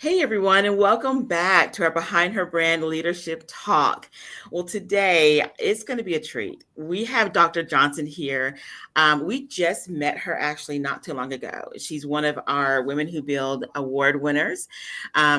Hey everyone, and welcome back to our Behind Her Brand Leadership Talk. Well, today it's going to be a treat. We have Dr. Johnson here. We just met her actually not too long ago. She's one of our Women Who Build award winners.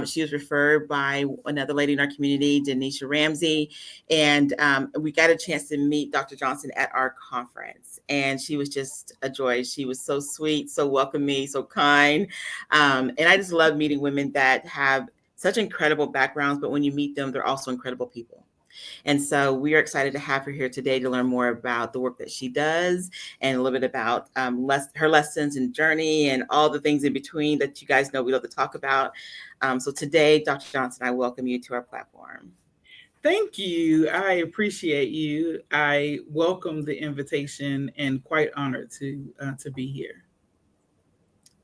She was referred by another lady in our community, Denisha Ramsey, and we got a chance to meet Dr. Johnson at our conference. And she was just a joy. She was so sweet, so welcoming, so kind. And I just love meeting women that have such incredible backgrounds, but when you meet them, they're also incredible people. And so we are excited to have her here today to learn more about the work that she does and a little bit about her lessons and journey and all the things in between that you guys know we love to talk about. So today, Dr. Johnson, I welcome you to our platform. Thank you. I appreciate you. I welcome the invitation and quite honored to be here.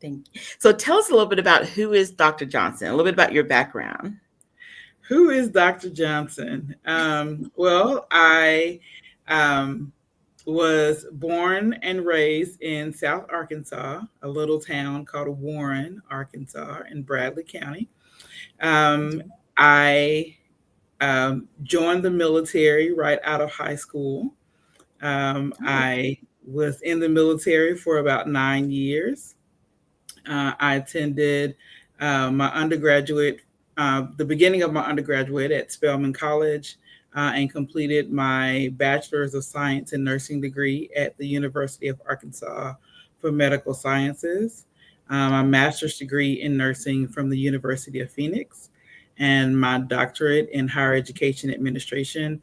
Thank you. So tell us a little bit about who is Dr. Johnson, a little bit about your background. Who is Dr. Johnson? I um, was born and raised in South Arkansas, a little town called Warren, Arkansas, in Bradley County. I joined the military right out of high school. Oh, I was in the military for about 9 years. I attended my undergraduate, the beginning of my undergraduate at Spelman College, and completed my Bachelor's of Science in Nursing degree at the University of Arkansas for Medical Sciences, my master's degree in nursing from the University of Phoenix, and my doctorate in higher education administration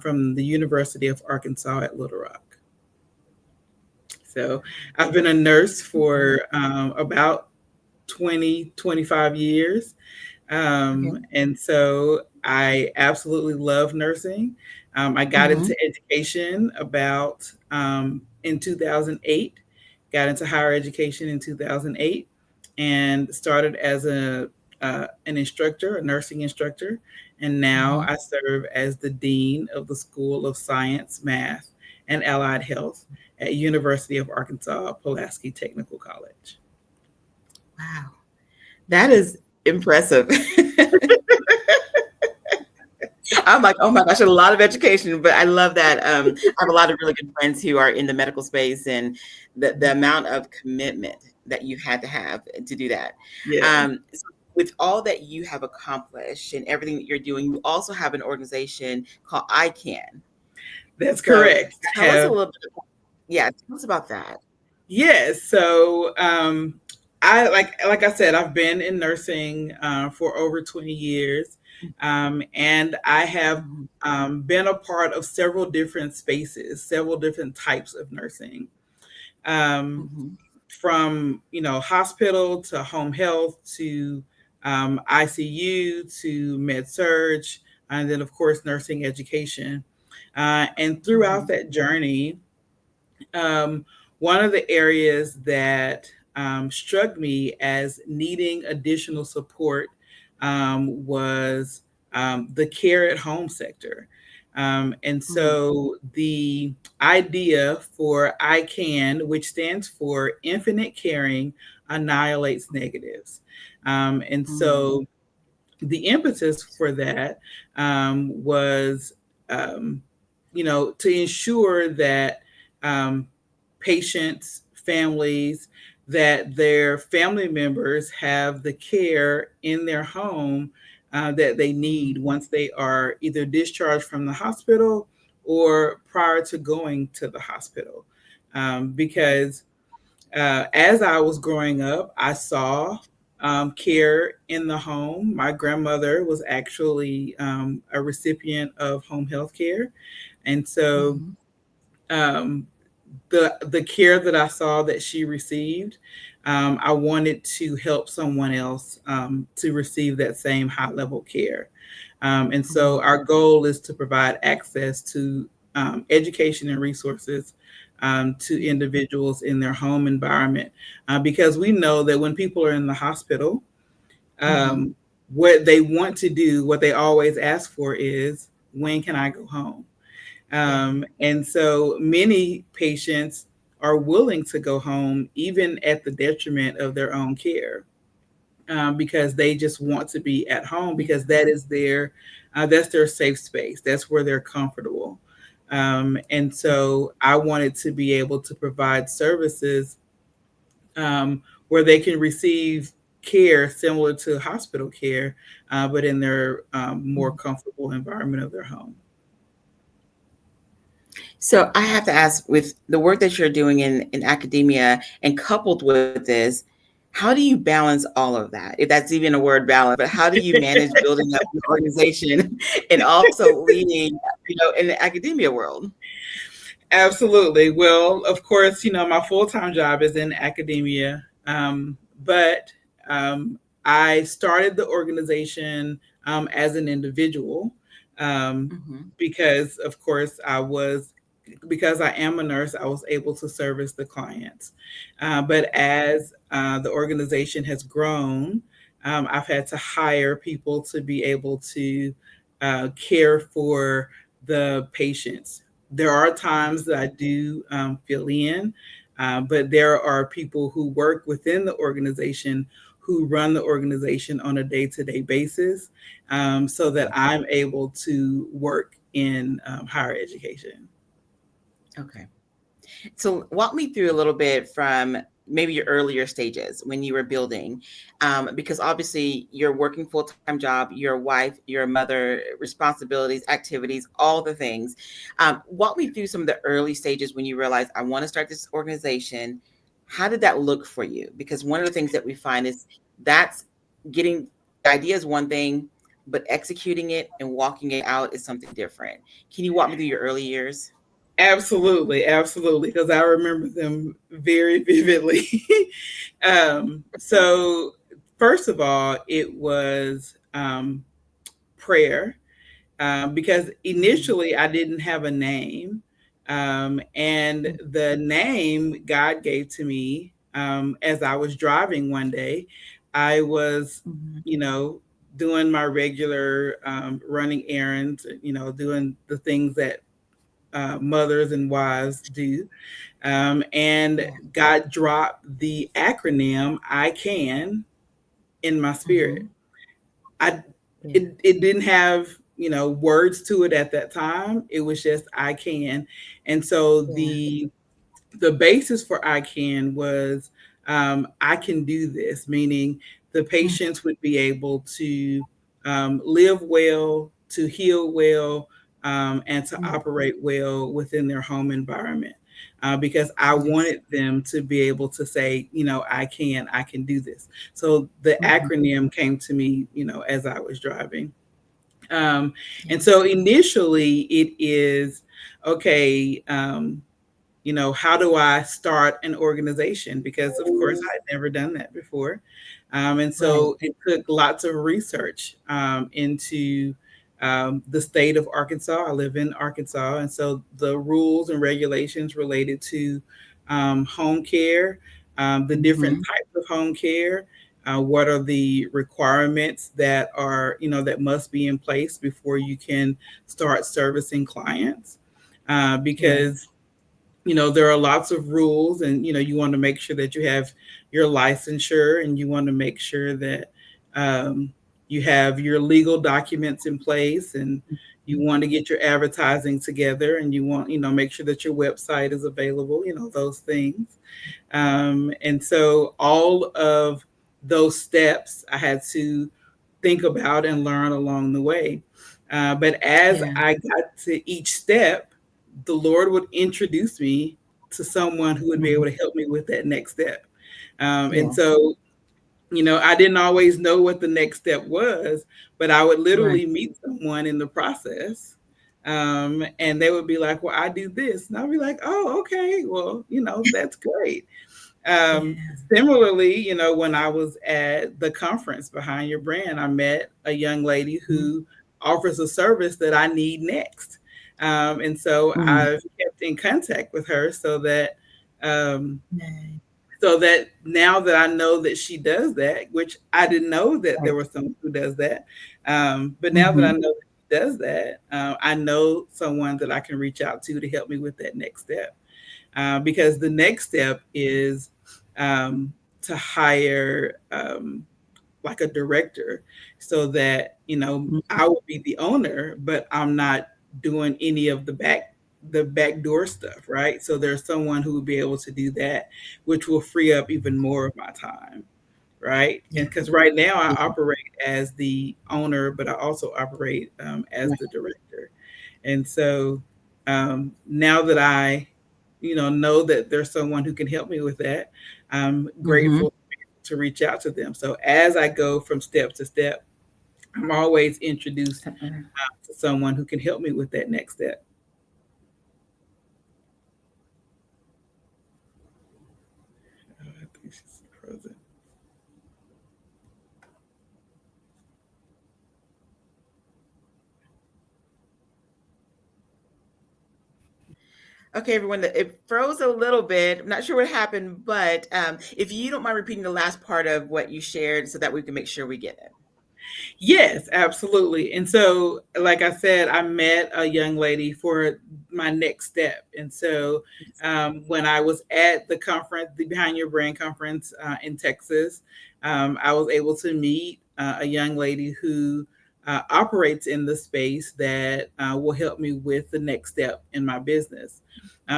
from the University of Arkansas at Little Rock. So I've been a nurse for about 20, 25 years. okay. And so I absolutely love nursing. I got Mm-hmm. into education about in 2008, got into higher education in 2008, and started as an instructor, a nursing instructor. And now Mm-hmm. I serve as the dean of the School of Science, Math, and Allied Health at University of Arkansas Pulaski Technical College. Wow. That is impressive. I'm like, oh my gosh, a lot of education, but I love that. I have a lot of really good friends who are in the medical space and the amount of commitment that you had to have to do that. Yeah, So with all that you have accomplished and everything that you're doing, you also have an organization called iCAN. that's So correct. I tell us a have. little bit, yeah, tell us about that. Yes. So I like I said, I've been in nursing for over 20 years, and I have Mhm, been a part of several different spaces, several different types of nursing, um, mhm, from hospital to home health to ICU to med surge, and then of course nursing education. And throughout mhm, that journey, um, one of the areas that struck me as needing additional support was the care at home sector. And mhm, so the idea for iCAN, which stands for Infinite Caring Annihilates Negatives. And mhm, so the impetus for that was, um, to ensure that um, patients, families, that their family members have the care in their home that they need mhm, once they are either discharged from the hospital or prior to going to the hospital. mhm, Because as I was growing up, I saw care in the home. My grandmother was actually a recipient of home health care. And so mhm, um, the care that I saw that she received, I wanted to help someone else to receive that same high level care. And so mhm, our goal is to provide access to education and resources to individuals in their home environment, because we know that when people are in the hospital, mhm. um, what they want to do, what they always ask for is, when can I go home? Yeah. And so many patients are willing to go home, even at the detriment of their own care. because they just want to be at home because that's their safe space. That's where they're comfortable. And so I wanted to be able to provide services where they can receive care similar to hospital care, but in their more comfortable environment of their home. So I have to ask, with the work that you're doing in academia and coupled with this, how do you balance all of that? If that's even a word, balance, but how do you manage building up an organization and also leading, in the academia world? Absolutely. Well, of course, my full time job is in academia, but I started the organization as an individual Hmm. because, of course, because I am a nurse, I was able to service the clients. But as the organization has grown, I've had to hire people to be able to care for the patients. There are times that I do fill in, but there are people who work within the organization who run the organization on a day-to-day basis, so that I'm able to work in higher education. Okay. So walk me through a little bit from maybe your earlier stages when you were building, because obviously you're working full-time job, you're a wife, you're a mother, responsibilities, activities, all the things. Walk me through some of the early stages when you realized I want to start this organization. How did that look for you? Because one of the things that we find is that's getting the idea is one thing, but executing it and walking it out is something different. Can you walk me through your early years? Absolutely, absolutely, because I remember them very vividly. So, first of all, it was prayer, because Mhm. initially I didn't have a name. And the name God gave to me as I was driving one day. I was, Mhm. you know, doing my regular running errands, doing the things that mothers and wives do. And Yeah. God dropped the acronym iCAN in my spirit. Mhm. I Yeah. it didn't have words to it at that time. It was just I can. And so Yeah. the basis for I can was I can do this, meaning the Mm. patients would be able to live well, to heal well, and to Mm. operate well within their home environment. Because I Yes. wanted them to be able to say, I can do this. So the Mhm. acronym came to me, as I was driving. Um, and Yes. so initially it is okay. How do I start an organization? Because, of course, I had never done that before. And Right. so it took lots of research into the state of Arkansas. I live in Arkansas. And so the rules and regulations related to home care, the different Mhm. types of home care. What are the requirements that that must be in place before you can start servicing clients? Because Yes. there are lots of rules, and you want to make sure that you have your licensure, and you want to make sure that um, you have your legal documents in place, and you want to get your advertising together, and you want make sure that your website is available, those things. And so all of those steps I had to think about and learn along the way. But as Yeah. I got to each step, the Lord would introduce me to someone who would be able Mhm. to help me with that next step. And Yeah. so, I didn't always know what the next step was, but I would Right. literally meet someone in the process. And they would be like, well, I do this. And I'll be like, oh, okay. Well, that's great. Yeah. Similarly, when I was at the conference Behind Your Brand, I met a young lady Mhm. who offers a service that I need next. And so Mm. I've kept in contact with her um, Right. so that now that I know that she does that, which I didn't know that there Right. was someone who does that. But now that I Mhm. know that she does that, I know someone that I can reach out to help me with that next step. Because the next step is to hire like a director, so that I will be the owner, but I'm not doing any of the back door stuff, right? So there's someone who will be able to do that, which will free up even more of my time, right? Yeah. And because right now I operate as the owner, but I also operate as Right. the director. And so now that I, know that there's someone who can help me with that, I'm Mhm. grateful to reach out to them. So as I go from step to step, I'm always introduced to someone who can help me with that next step. Oh, I think she's frozen. Okay, everyone, it froze a little bit. I'm not sure what happened, but if you don't mind repeating the last part of what you shared so that we can make sure we get it. Yes, absolutely. And so, like I said, I met a young lady for my next step. And so, when I was at the conference, the Behind Your Brand conference in Texas, I was able to meet a young lady who operates in the space that will help me with the next step in my business.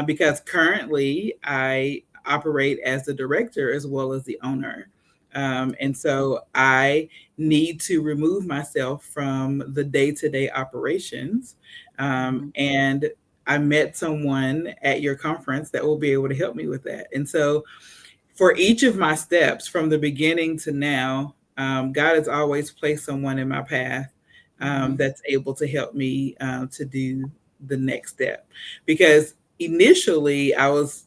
Because currently, I operate as the director as well as the owner. And so, I need to remove myself from the day to day operations. Mhm. And I met someone at your conference that will be able to help me with that. And so, for each of my steps from the beginning to now, God has always placed someone in my path Mhm. that's able to help me to do the next step. Because initially, I was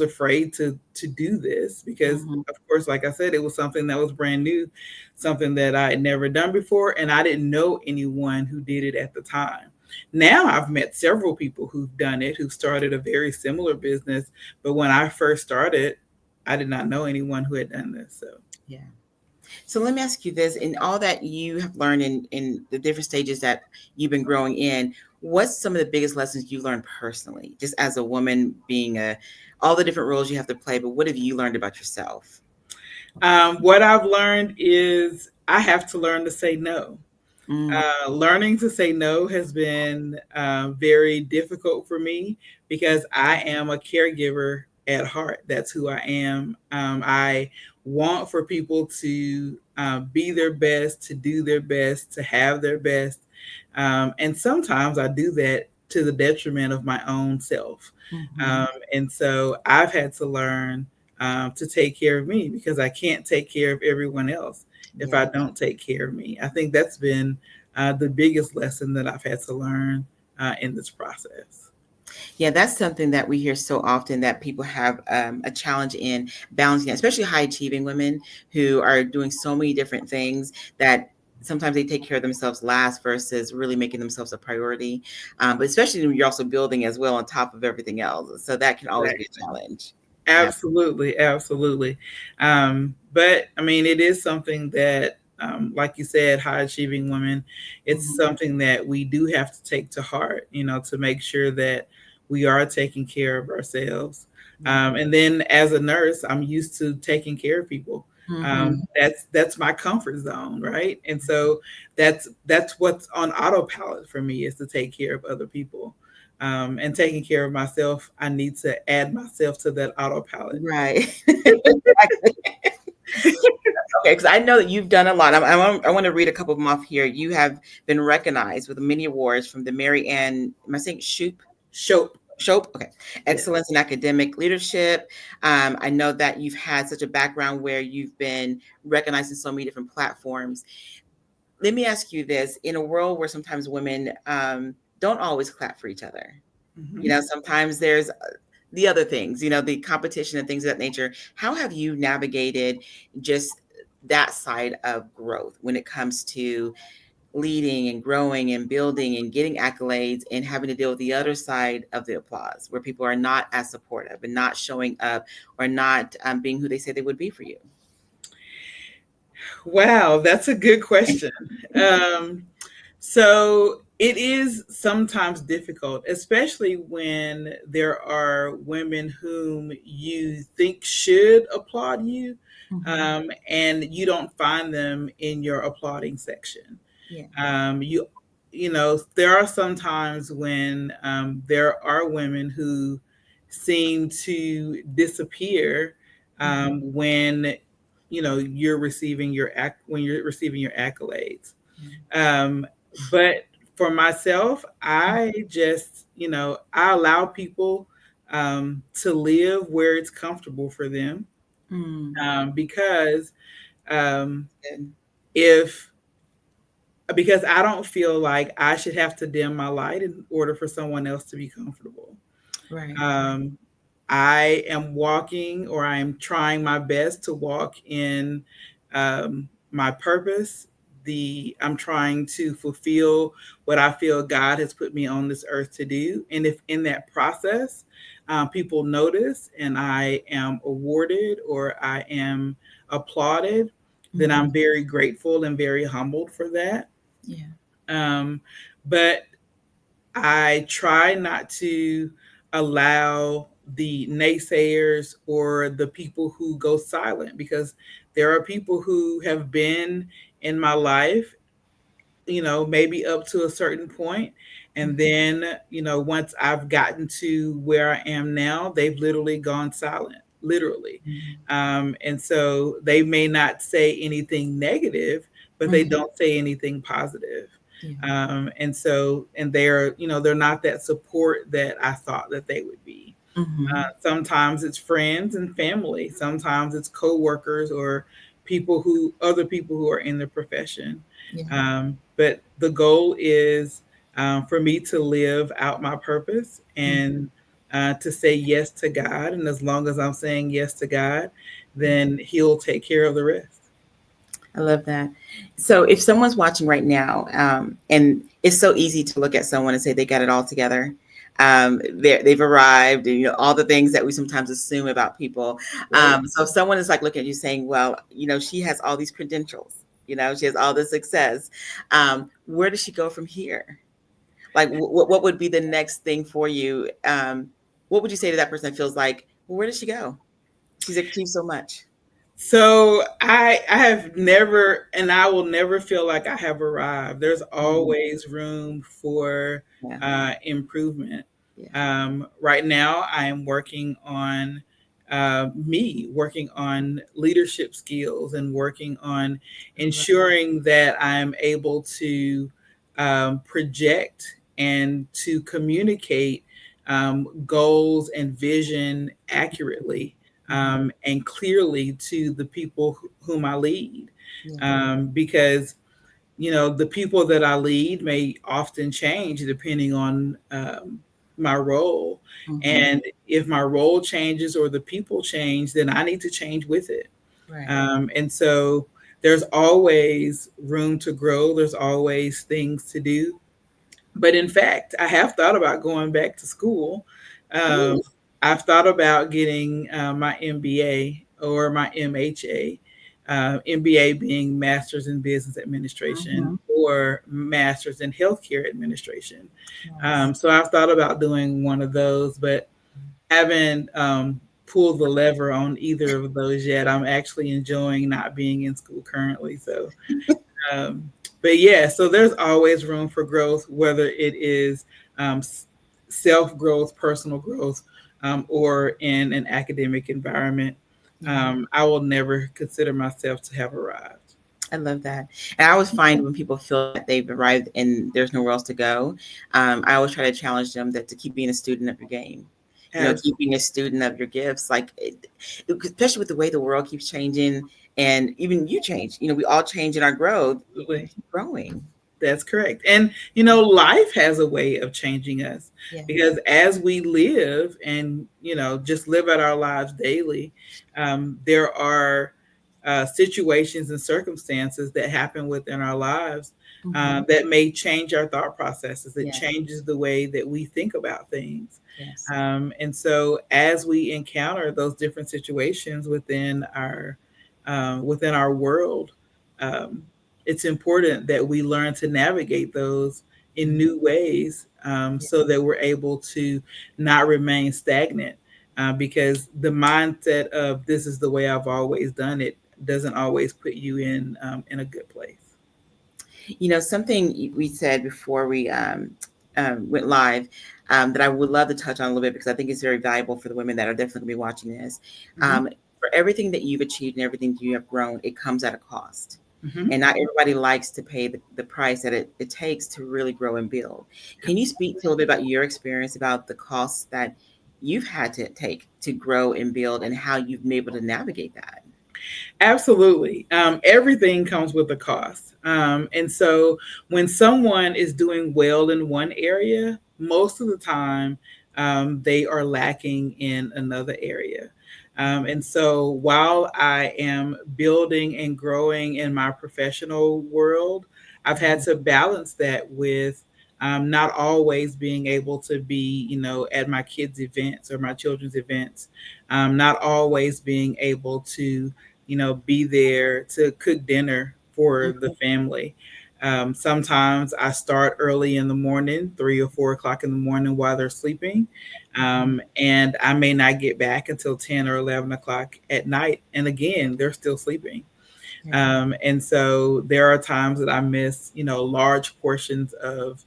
afraid to do this because, Mhm. of course, like I said, it was something that was brand new, something that I had never done before, and I didn't know anyone who did it at the time. Now I've met several people who've done it, who started a very similar business, but when I first started, I did not know anyone who had done this. So, Yeah. So let me ask you this: in all that you have learned in the different stages that you've been growing in, what's some of the biggest lessons you learned personally, just as a woman, being all the different roles you have to play? But what have you learned about yourself? what I've learned is I have to learn to say no. Mm. Learning to say no has been very difficult for me because I am a caregiver at heart. That's who I am. I want for people to be their best, to do their best, to have their best. And sometimes I do that to the detriment of my own self. Mhm. And so I've had to learn to take care of me because I can't take care of everyone else if I Yeah. don't take care of me. I think that's been the biggest lesson that I've had to learn in this process. Yeah, that's something that we hear so often that people have a challenge in balancing, especially high achieving women who are doing so many different things that sometimes they take care of themselves last versus really making themselves a priority. But especially when you're also building as well on top of everything else. So that can always be a Exactly. challenge. Yeah. Absolutely, absolutely. But I mean, it is something that, like you said, high achieving women, it's Mhm. something that we do have to take to heart, to make sure that we are taking care of ourselves. Yeah. And then as a nurse, I'm used to taking care of people. Mhm. That's my comfort zone, right? And so that's what's on autopilot for me is to take care of other people. And taking care of myself, I need to add myself to that autopilot. Right. Exactly. Okay, because I know that you've done a lot. I want to read a couple of them off here. You have been recognized with many awards from the Mary Ann, am I saying Shoop? Show, Shope? Okay. yes. Excellence in academic leadership. I know that you've had such a background where you've been recognized in so many different platforms. Let me ask you this: in a world where sometimes women don't always clap for each other, Mhm. sometimes there's the other things, the competition and things of that nature. How have you navigated just that side of growth when it comes to leading and growing and building and getting accolades and having to deal with the other side of the applause where people are not as supportive and not showing up or not being who they say they would be for you? Wow, that's a good question. Um, so it is sometimes difficult, especially when there are women whom you think should applaud you, Mm-hmm. and you don't find them in your applauding section. Yeah. Um, you you know, there are some times when there are women who seem to disappear Mm-hmm. when you're receiving when you're receiving your accolades. Yeah. But for myself, I just, I allow people to live where it's comfortable for them, Mm. because um, Good. if because I don't feel like I should have to dim my light in order for someone else to be comfortable. Right. Um, I am walking, or I am trying my best to walk in my purpose. I'm trying to fulfill what I feel God has put me on this earth to do. And if in that process, people notice and I am awarded or I am applauded, then Mm-hmm. I'm very grateful and very humbled for that. Yeah. Um, but I try not to allow the naysayers or the people who go silent, because there are people who have been in my life, maybe up to a certain point. And Mm-hmm. then, once I've gotten to where I am now, they've literally gone silent, literally. And so they may not say anything negative, but they Mm-hmm. don't say anything positive. Yeah. And they're not that support that I thought that they would be. Mm-hmm. Sometimes it's friends and family. Sometimes it's coworkers or other people who are in the profession. Yeah. But the goal is for me to live out my purpose Mm-hmm. and to say yes to God. And as long as I'm saying yes to God, Yeah. then He'll take care of the rest. I love that. So if someone's watching right now, and it's so easy to look at someone and say they got it all together. They've arrived, and all the things that we sometimes assume about people. Right. So if someone is like looking at you saying, "Well, she has all these credentials. She has all this success. Where does she go from here? Like, what would be the next thing for you? What would you say to that person that feels like, well, where does she go? She's achieved so much." So I have never, and I will never feel like I have arrived. There's Mhm. always room for Yeah. improvement. Yeah. Right now, I am working on working on leadership skills and working on I love ensuring that I'm able to project and to communicate goals and vision accurately Mhm. and clearly to the people whom I lead. Yeah. Because, the people that I lead may often change depending on my role. Mhm. And if my role changes or the people change, then I need to change with it. Right. And so there's always room to grow, there's always things to do. But in fact, I have thought about going back to school. Um, Ooh. I've thought about getting my MBA or my MHA, MBA being Master's in Business Administration Mhm. or Master's in Healthcare Administration. Nice. So I've thought about doing one of those, but haven't pulled the lever on either of those yet. I'm actually enjoying not being in school currently. Um, but yeah, so there's always room for growth, whether it is um, self growth, personal growth, or in an academic environment. Yeah. I will never consider myself to have arrived. I love that. And I always find when people feel that they've arrived and there's nowhere else to go, I always try to challenge them that to keep being a student of your game. Keep being a student of your gifts. Like, especially with the way the world keeps changing, and even you change. We all change in our growth. Absolutely. Keep growing. That's correct. And, life has a way of changing us, Yes. because as we live and, just live out our lives daily, there are situations and circumstances that happen within our lives Hmm. that may change our thought processes. It Yes. changes the way that we think about things. Yes. And so as we encounter those different situations within our world, um, it's important that we learn to navigate those in Mhm. new ways, Yeah. so that we're able to not remain stagnant, because the mindset of this is the way I've always done it doesn't always put you in a good place. Something we said before we went live, that I would love to touch on a little bit because I think it's very valuable for the women that are definitely going to be watching this. Mm-hmm. For everything that you've achieved and everything that you have grown, it comes at a cost. Mm-hmm. And not everybody likes to pay the price that it takes to really grow and build. Can you speak to a little bit about your experience about the costs that you've had to take to grow and build and how you've been able to navigate that? Absolutely. Everything comes with a cost. And so when someone is doing well in one area, most of the time they are lacking in another area. And so while I am building and growing in my professional world, I've had to balance that with not always being able to be, at my kids' events or my children's events, not always being able to be there to cook dinner for the Mhm. family. Sometimes I start early in the morning, 3 or 4 o'clock in the morning while they're sleeping. Mhm. And I may not get back until 10 or 11 o'clock at night. And again, they're still sleeping. Yeah. And so there are times that I miss, large portions of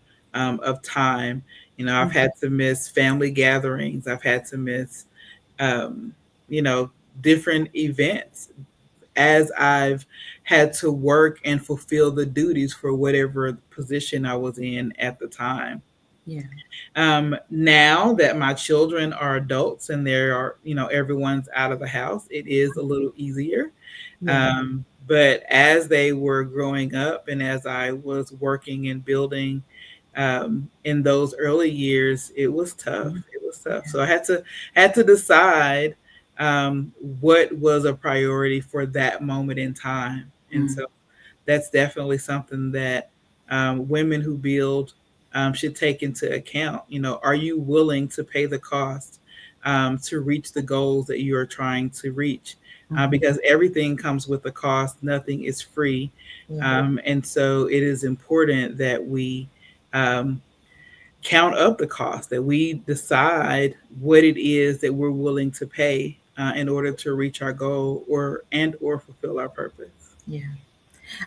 time. I've Mhm. had to miss family gatherings. I've had to miss, um, you know, different events as I've had to work and fulfill the duties for whatever position I was in at the time. Yeah. Now that my children are adults and there are, everyone's out of the house, it is a little easier. Yeah. But as they were growing up and as I was working and building in those early years, it was tough. Mhm. It was tough. Yeah. So I had to decide what was a priority for that moment in time. And Mm. so that's definitely something that women who build should take into account. Are you willing to pay the cost to reach the goals that you are trying to reach? Mhm. Because everything comes with a cost, nothing is free. Yeah. And so it is important that we um, count up the cost, that we decide what it is that we're willing to pay in order to reach our goal or fulfill our purpose. Yeah.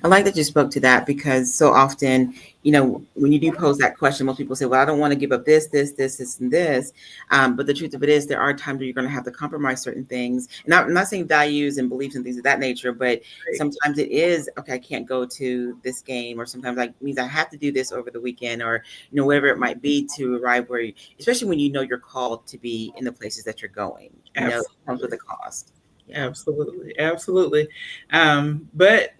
I like that you spoke to that because so often, when you do pose that question, most people say, well, I don't want to give up this, and this. But the truth of it is, there are times where you're going to have to compromise certain things. And I'm not saying values and beliefs and things of that nature, but Right. sometimes it is, okay, I can't go to this game, or sometimes that means I have to do this over the weekend, or, whatever it might be to arrive where you, especially when you're called to be in the places that you're going, it comes with Absolutely. a cost. Yeah. Absolutely. Absolutely. But,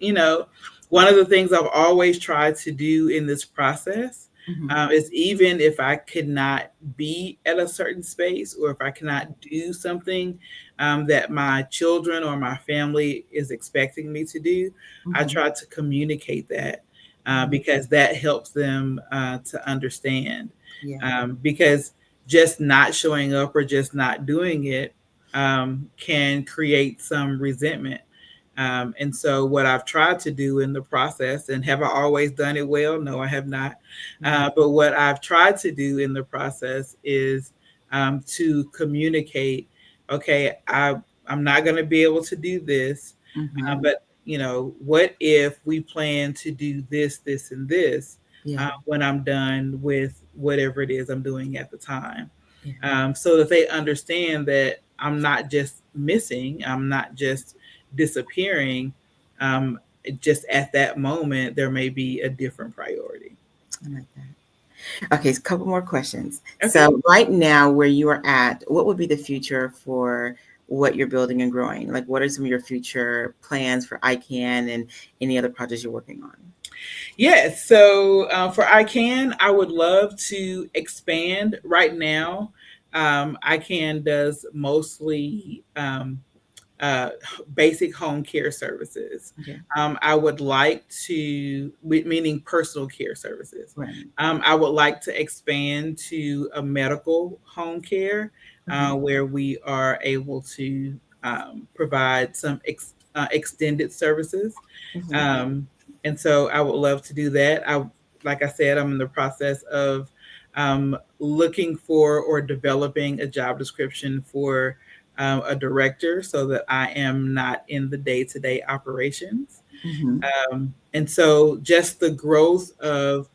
one of the things I've always tried to do in this process Hmm. is even if I could not be at a certain space or if I cannot do something that my children or my family is expecting me to do, I Hmm. try to communicate that Hmm. because that helps them to understand. Yeah. Because just not showing up or just not doing it can create some resentment. And so, what I've tried to do in the process, and have I always done it well? No, I have not. Yeah. But what I've tried to do in the process is to communicate, okay, I'm not going to be able to do this, Hmm. but what if we plan to do this, this, and this Yeah. when I'm done with whatever it is I'm doing at the time? Yeah. So that they understand that I'm not just missing, I'm not just disappearing. Um, just at that moment, there may be a different priority. I like that. Okay, so a couple more questions. Okay. So right now, where you are at, what would be the future for what you're building and growing? Like, what are some of your future plans for iCAN and any other projects you're working on? Yes. So for iCAN, I would love to expand. Right now, iCAN does mostly uh, basic home care services. Okay. I would like to, meaning personal care services. Right. I would like to expand to a medical home care Hmm. where we are able to provide some extended services. Hmm. Um, and so I would love to do that. Like I said, I'm in the process of looking for or developing a job description for a director so that I am not in the day to day operations. Mm-hmm. And so just the growth of,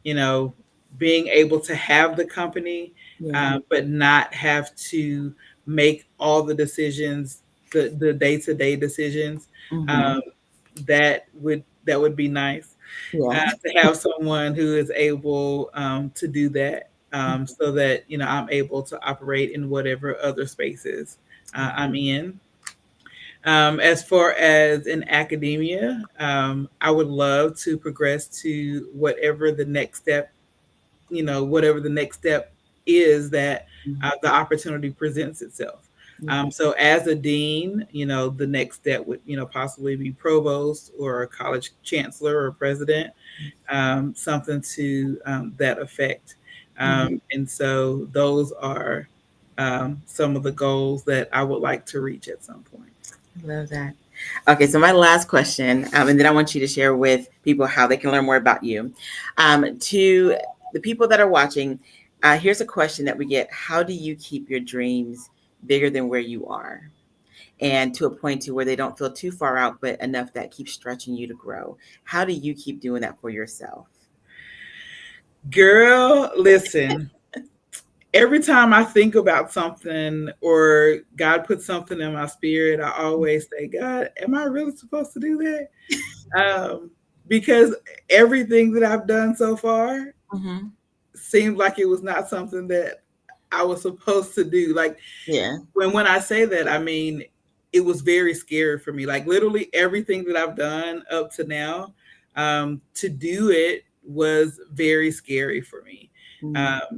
you know, being able to have the company, Yeah. but not have to make all the decisions, the day to day decisions. Mm-hmm. Um, that would be nice Yeah. to have someone who is able to do that, so that I'm able to operate in whatever other spaces I'm in. As far as in academia, I would love to progress to whatever the next step is that Mm-hmm. the opportunity presents itself. Yeah. So as a dean, the next step would, possibly be provost or a college chancellor or president, something to that effect. Mm-hmm. And so those are some of the goals that I would like to reach at some point. Love that. Okay, so my last question, and then I want you to share with people how they can learn more about you. To the people that are watching, here's a question that we get: how do you keep your dreams bigger than where you are, and to a point to where they don't feel too far out, but enough that keeps stretching you to grow? How do you keep doing that for yourself? Girl, listen, every time I think about something or God puts something in my spirit, I always say, God, am I really supposed to do that? Um, because everything that I've done so far Mm-hmm. seemed like it was not something that I was supposed to do. Like Yeah. when I say that, I mean it was very scary for me. Like literally everything that I've done up to now, to do it was very scary for me. Mm-hmm.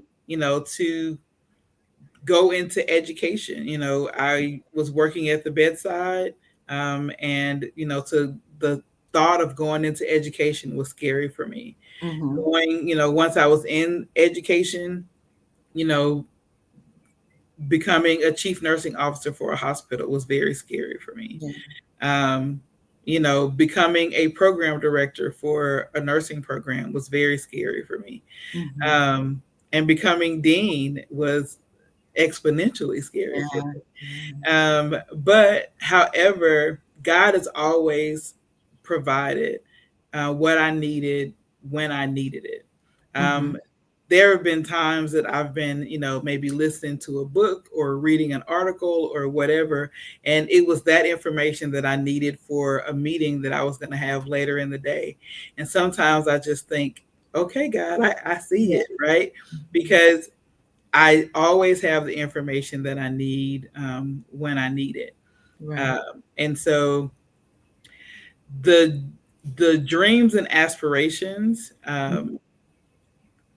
To go into education. I was working at the bedside, and to the thought of going into education was scary for me. Mm-hmm. Going, once I was in education, you know, becoming a chief nursing officer for a hospital was very scary for me. Yeah. Um, becoming a program director for a nursing program was very scary for me. Mm-hmm. Um, and becoming dean was exponentially scary for Yeah. me. But however, God has always provided what I needed when I needed it. Mm-hmm. Um, there have been times that I've been, maybe listening to a book or reading an article or whatever, and it was that information that I needed for a meeting that I was going to have later in the day. And sometimes I just think, okay, God, I see Yeah. it, right? Because I always have the information that I need when I need it. Right. And so the the dreams and aspirations,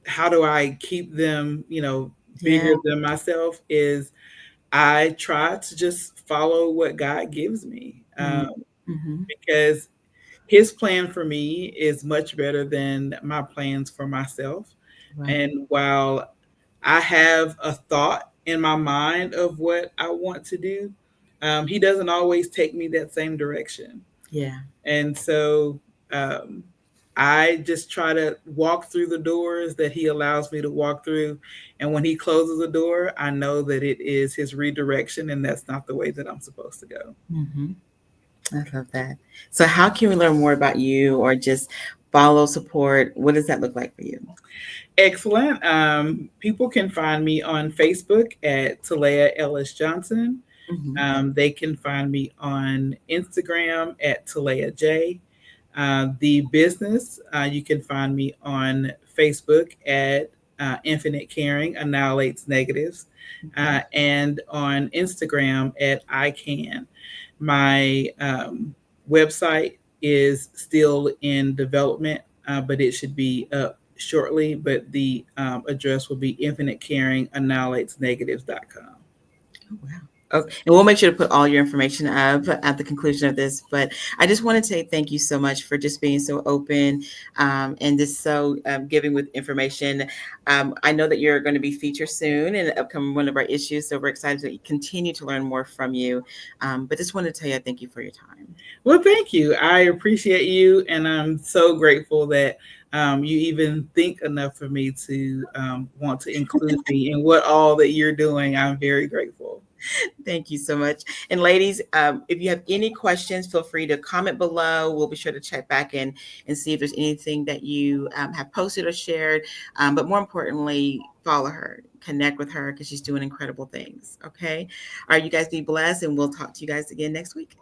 how do I keep them, Yeah. bigger than myself? Is I try to just follow what God gives me, Mm-hmm. because His plan for me is much better than my plans for myself. Right. And while I have a thought in my mind of what I want to do, He doesn't always take me that same direction. Yeah. And so um, I just try to walk through the doors that He allows me to walk through. And when He closes a door, I know that it is His redirection and that's not the way that I'm supposed to go. Mm-hmm. I love that. So, how can we learn more about you or just follow support? What does that look like for you? Excellent. People can find me on Facebook at Talayia Ellis Johnson. Mm-hmm. They can find me on Instagram at Talayia J. The business, you can find me on Facebook at Infinite Caring Annihilates Negatives, and on Instagram at iCAN. My website is still in development, but it should be up shortly. But the address will be infinitecaringannihilatesnegatives.com. Oh, wow. Okay. And we'll make sure to put all your information up at the conclusion of this. But I just want to say thank you so much for just being so open and just so giving with information. I know that you're going to be featured soon in the upcoming one of our issues. So we're excited to continue to learn more from you. But just wanted to tell you, I thank you for your time. Well, thank you. I appreciate you, and I'm so grateful that you even think enough of me to want to include me in what all that you're doing. I'm very grateful. Thank you so much. And ladies, if you have any questions, feel free to comment below. We'll be sure to check back in and see if there's anything that you have posted or shared. But more importantly, follow her, connect with her because she's doing incredible things. Okay. All right. You guys be blessed, and we'll talk to you guys again next week.